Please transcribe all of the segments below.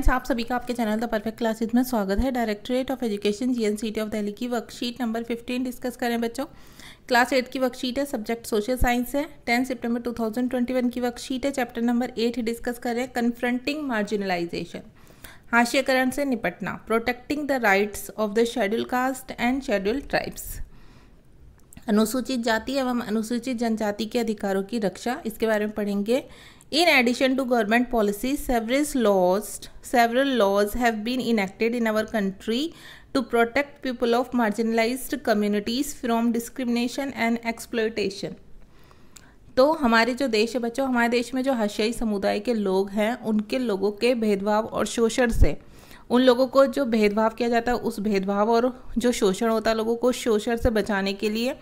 Friends, आप सभी का आपके चैनल द परफेक्ट क्लासेज में स्वागत है। Directorate of education GNCT of Delhi की वर्कशीट नंबर 15 डिस्कस करें बच्चों। क्लास 8 की वर्कशीट है, सब्जेक्ट सोशल साइंस है। 10 सितंबर 2021 की वर्कशीट है, चैप्टर नंबर 8 डिस्कस करें, कन्फ्रंटिंग मार्जिनलाइजेशन, हाशियाकरण से निपटना, protecting the rights of the schedule caste and schedule tribes, अनुसूचित जाति एवं अनुसूचित जनजाति के अधिकारों की रक्षा, इसके बारे में पढ़ेंगे। In addition to government policies, several laws have been enacted in our country to protect people of marginalized communities from discrimination and exploitation. तो हमारे जो देश है बच्चों, हमारे देश में जो हाशियाई समुदाय के लोग हैं, उनके लोगों के भेदभाव और शोषण से, उन लोगों को जो भेदभाव किया जाता है, उस भेदभाव और जो शोषण होता है, लोगों को शोषण से बचाने के लिए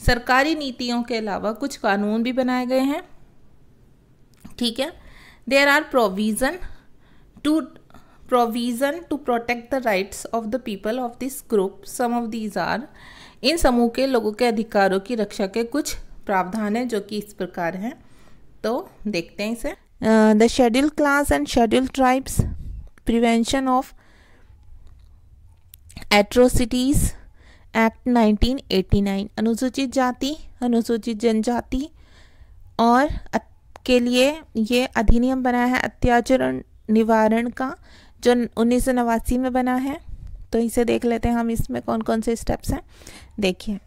सरकारी नीतियों के अलावा कुछ कानून भी बनाए गए हैं। ठीक है, there are provision to protect the rights of the people of this group. Some of these are, इन समूह के लोगों के अधिकारों की रक्षा के कुछ प्रावधान है जो कि इस प्रकार हैं। तो देखते हैं इसे। The schedule class and schedule tribes, prevention of atrocities act 1989, अनुसूचित जाति अनुसूचित जनजाति और के लिए ये अधिनियम बना है अत्याचार निवारण का, जो 1989 में बना है। तो इसे देख लेते हैं हम, इसमें कौन कौन से स्टेप्स हैं। देखिए,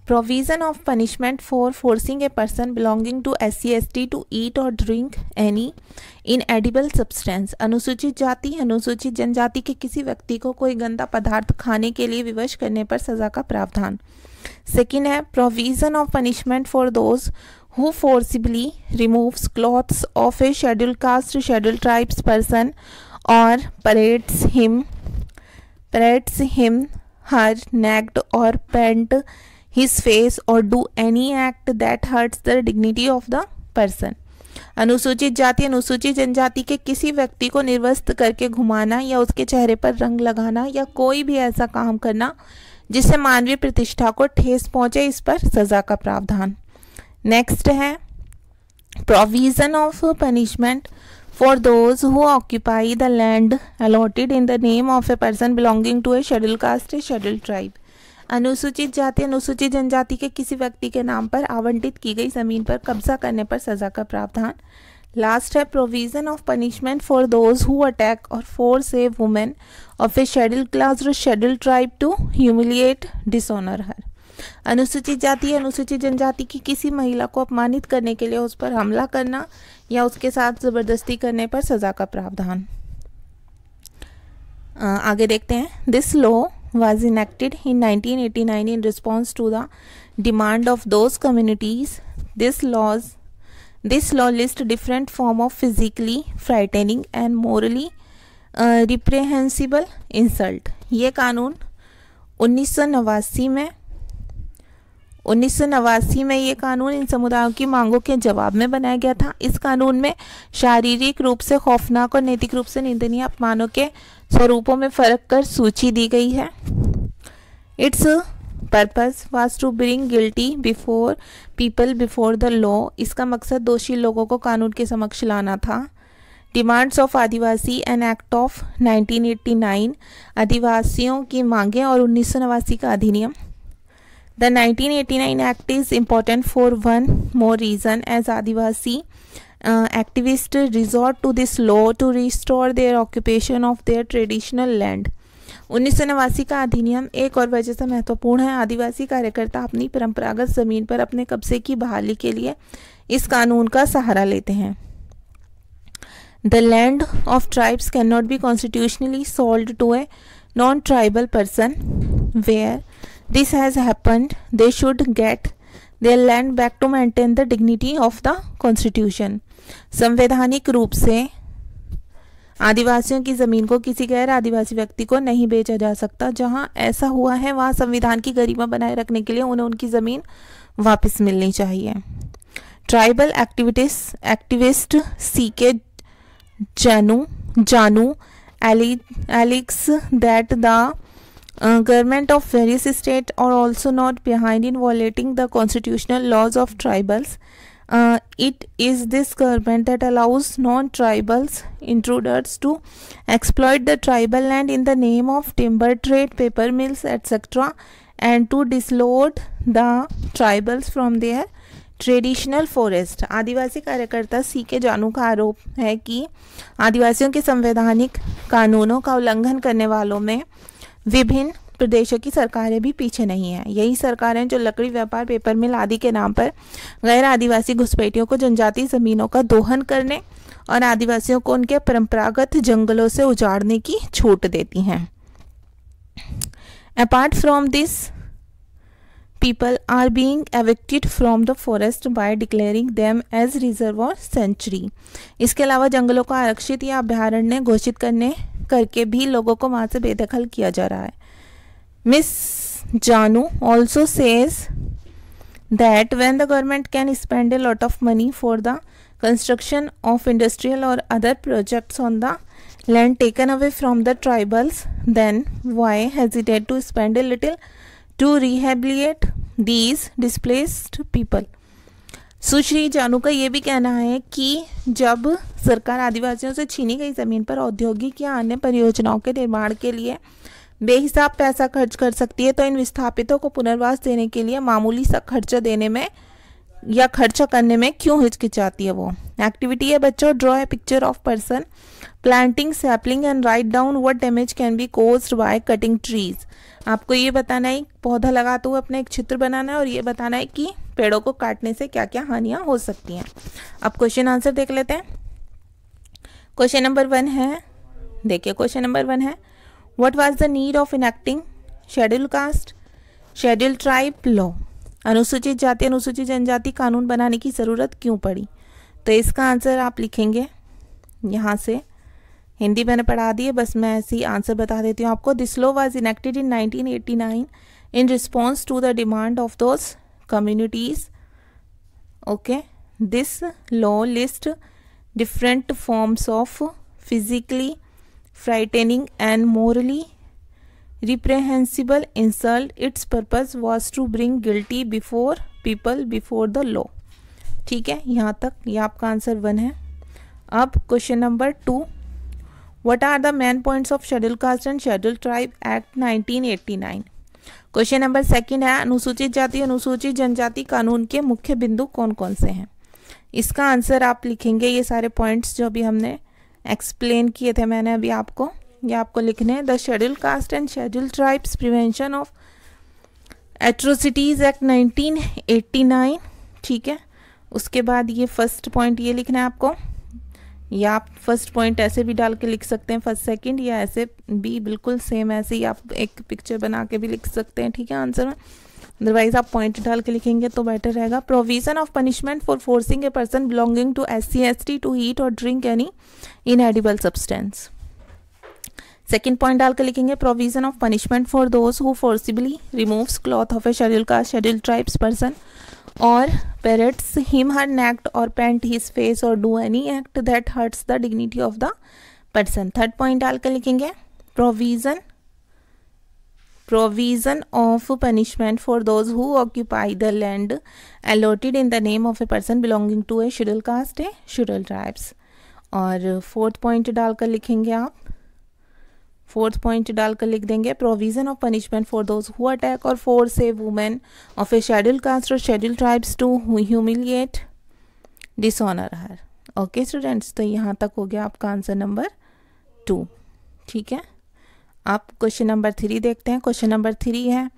provision of punishment for forcing a person belonging to SC/ST to eat और ड्रिंक एनी इनएडिबल सब्सटेंस, अनुसूचित जाति अनुसूचित जनजाति के किसी व्यक्ति को कोई गंदा पदार्थ खाने के लिए विवश करने पर सज़ा का प्रावधान। सेकेंड है provision of punishment for those who forcibly removes clothes of a scheduled caste scheduled tribes person or parades him her naked or paint his face or do any act that hurts the dignity of the person। अनुसूचित जाति अनुसूचित जनजाति के किसी व्यक्ति को निर्वस्त्र करके घुमाना या उसके चेहरे पर रंग लगाना या कोई भी ऐसा काम करना जिससे मानवीय प्रतिष्ठा को ठेस पहुंचे, इस पर सजा का प्रावधान। नेक्स्ट है provision of punishment for those who occupy the land allotted in the name of a person belonging to a schedule caste a scheduled tribe, अनुसूचित जाति अनुसूचित जनजाति के किसी व्यक्ति के नाम पर आवंटित की गई जमीन पर कब्जा करने पर सजा का प्रावधान। लास्ट है provision of punishment for those who attack और force a women of a schedule class और schedule tribe to humiliate dishonour her, अनुसूचित जाति अनुसूचित जनजाति की किसी महिला को अपमानित करने के लिए उस पर हमला करना या उसके साथ जबरदस्ती करने पर सजा का प्रावधान। आगे देखते हैं। This law was enacted in 1989 in response to the demand of those communities. This law list different form of physically frightening and morally reprehensible insult. ये कानून 1989 में ये कानून इन समुदायों की मांगों के जवाब में बनाया गया था। इस कानून में शारीरिक रूप से खौफनाक और नैतिक रूप से निंदनीय अपमानों के स्वरूपों में फर्क कर सूची दी गई है। Its purpose was to bring guilty before people before the law, इसका मकसद दोषी लोगों को कानून के समक्ष लाना था। Demands of Adivasi and act of 1989, आदिवासियों की मांगें और 1989 का अधिनियम। The 1989 Act is important for one more reason, as Adivasi activists resort to this law to restore their occupation of their traditional land। 1989 का अधिनियम एक और वजह से महत्वपूर्ण है। आदिवासी कार्यकर्ता अपनी परंपरागत जमीन पर अपने कब्जे की बहाली के लिए इस कानून का सहारा लेते हैं। The land of tribes cannot be constitutionally sold to a non-tribal person. Where this has happened, they should get their land back to maintain the dignity of the constitution। संवैधानिक रूप से आदिवासियों की ज़मीन को किसी गैर आदिवासी व्यक्ति को नहीं बेचा जा सकता। जहां ऐसा हुआ है वहां संविधान की गरिमा बनाए रखने के लिए उन्हें उनकी ज़मीन वापस मिलनी चाहिए। Tribal activist CK Janu alleges that the government of various states are also not behind in violating the constitutional laws of tribals। It is this government that allows non-tribals intruders to exploit the tribal land in the name of timber trade, paper mills, etc., and to dislodge the tribals from their traditional forest. आदिवासी कार्यकर्ता CK जानू का आरोप है कि आदिवासियों के संवैधानिक कानूनों का उल्लंघन करने वालों में विभिन्न प्रदेशों की सरकारें भी पीछे नहीं हैं। यही सरकारें जो लकड़ी व्यापार, पेपर मिल आदि के नाम पर गैर आदिवासी घुसपैठियों को जनजातीय ज़मीनों का दोहन करने और आदिवासियों को उनके परंपरागत जंगलों से उजाड़ने की छूट देती हैं। Apart from this, people are being evicted from the forest by declaring them as reserve or sanctuary। इसके अलावा जंगलों को आरक्षित या अभयारण्य घोषित करके भी लोगों को वहाँ से बेदखल किया जा रहा है। मिस जानू also says that when the government can spend a lot of money for the construction of industrial or other projects on the land taken away from the tribals, then why hesitate to spend a little to rehabilitate these displaced people। सुश्री जानू का ये भी कहना है कि जब सरकार आदिवासियों से छीनी गई ज़मीन पर औद्योगिक या अन्य परियोजनाओं के निर्माण के लिए बेहिसाब पैसा खर्च कर सकती है, तो इन विस्थापितों को पुनर्वास देने के लिए मामूली सा खर्चा देने में या खर्चा करने में क्यों हिचकिचाती है वो। एक्टिविटी है बच्चों, draw a picture of person planting sapling and write down what damage can be caused by cutting trees. आपको ये बताना है, पौधा लगाते हुए अपना एक चित्र बनाना है और ये बताना है कि पेड़ों को काटने से क्या क्या हानियां हो सकती हैं। अब क्वेश्चन आंसर देख लेते हैं। क्वेश्चन नंबर 1 है, देखिए क्वेश्चन नंबर 1 है, what was the need of enacting schedule caste schedule tribe law. अनुसूचित जाति अनुसूचित जनजाति कानून बनाने की ज़रूरत क्यों पड़ी। तो इसका आंसर आप लिखेंगे यहाँ से, हिंदी मैंने पढ़ा दी है, बस मैं ऐसे ही आंसर बता देती हूँ आपको। This law was enacted in 1989 in response to the demand of those communities. Okay, this law list different forms of physically frightening and morally reprehensible insult। Its purpose was to bring guilty before people before the law। ठीक है, यहाँ तक ये आपका answer 1 है। अब question number 2, what are the main points of scheduled caste and scheduled tribe act 1989। Question number 2 है, अनुसूचित जाति अनुसूचित जनजाति कानून के मुख्य बिंदु कौन कौन से हैं। इसका आंसर आप लिखेंगे, ये सारे पॉइंट्स जो अभी हमने एक्सप्लेन किए थे मैंने अभी आपको, ये आपको लिखने हैं। The schedule caste and schedule tribes prevention of atrocities act 1989। ठीक है, उसके बाद ये फर्स्ट पॉइंट ये लिखना है आपको, या आप फर्स्ट पॉइंट ऐसे भी डाल के लिख सकते हैं, फर्स्ट सेकंड, या ऐसे भी बिल्कुल सेम ऐसे ही आप एक पिक्चर बना के भी लिख सकते हैं। ठीक है, आंसर में, अदरवाइज आप पॉइंट डाल के लिखेंगे तो बेटर रहेगा। Provision of punishment for forcing a person belonging to SC/ST to eat और drink any inedible substance. Second point डाल के लिखेंगे, provision of punishment for those who forcibly removes cloth of a schedule caste schedule tribes person or parrots him her neck or paint his face or do any act that hurts the dignity of the person। Third point डाल कर लिखेंगे, provision of punishment for those who occupy the land allotted in the name of a person belonging to a scheduled caste a scheduled tribes। और fourth point डालकर लिखेंगे आप, fourth point डालकर लिख देंगे, provision of punishment for those who attack और force a women of a schedule caste or schedule tribes to humiliate dishonour her. Okay students, तो यहाँ तक हो गया आपका आंसर नंबर 2। ठीक है, आप क्वेश्चन नंबर 3 देखते हैं। क्वेश्चन नंबर 3 है,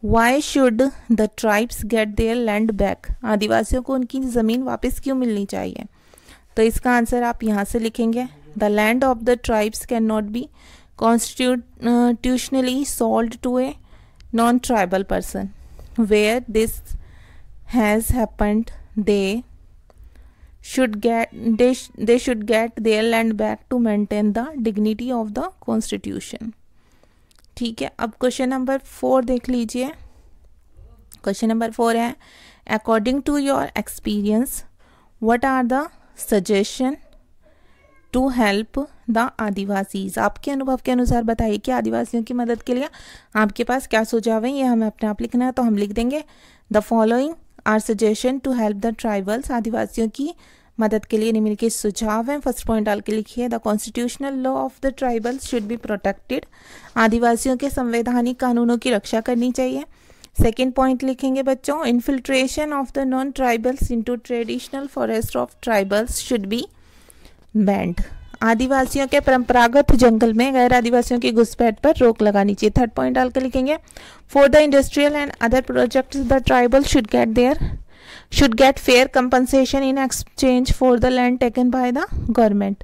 why should the tribes get their land back. आदिवासियों को उनकी ज़मीन वापस क्यों मिलनी चाहिए। तो इसका आंसर आप यहाँ से लिखेंगे, the land of the tribes can not be constitutionally sold to a non-tribal person। Where this has happened, they should get their land back to maintain the dignity of the constitution। ठीक है, अब question number 4 देख लीजिए। Question number 4 है, according to your experience what are the suggestion to help the Adivasis. आपके अनुभव के अनुसार बताइए कि आदिवासियों की मदद के लिए आपके पास क्या सुझाव है। ये हमें अपने आप लिखना है, तो हम लिख देंगे, the following are suggestion to help the tribals, आदिवासियों की मदद के लिए निम्नलिखित सुझाव हैं। फर्स्ट पॉइंट डाल के लिखिए, the constitutional law of the tribals should be protected, आदिवासियों के संवैधानिक कानूनों की रक्षा करनी चाहिए। सेकेंड पॉइंट लिखेंगे बच्चों, infiltration of the non tribals into traditional forest of tribals should be band, आदिवासियों के परंपरागत जंगल में गैर आदिवासियों की घुसपैठ पर रोक लगानी चाहिए। थर्ड पॉइंट डाल के लिखेंगे, for the industrial and other projects the tribal should get fair compensation in exchange for the land taken by the government,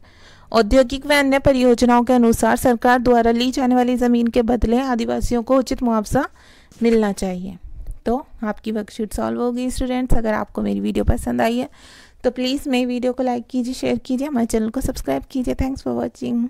औद्योगिक व अन्य परियोजनाओं के अनुसार सरकार द्वारा ली जाने वाली ज़मीन के बदले आदिवासियों को उचित मुआवजा मिलना चाहिए। तो आपकी वर्कशीट सॉल्व होगी स्टूडेंट्स। अगर आपको मेरी वीडियो पसंद आई है तो प्लीज़ मेरी वीडियो को लाइक कीजिए, शेयर कीजिए, हमारे चैनल को सब्सक्राइब कीजिए। Thanks for watching.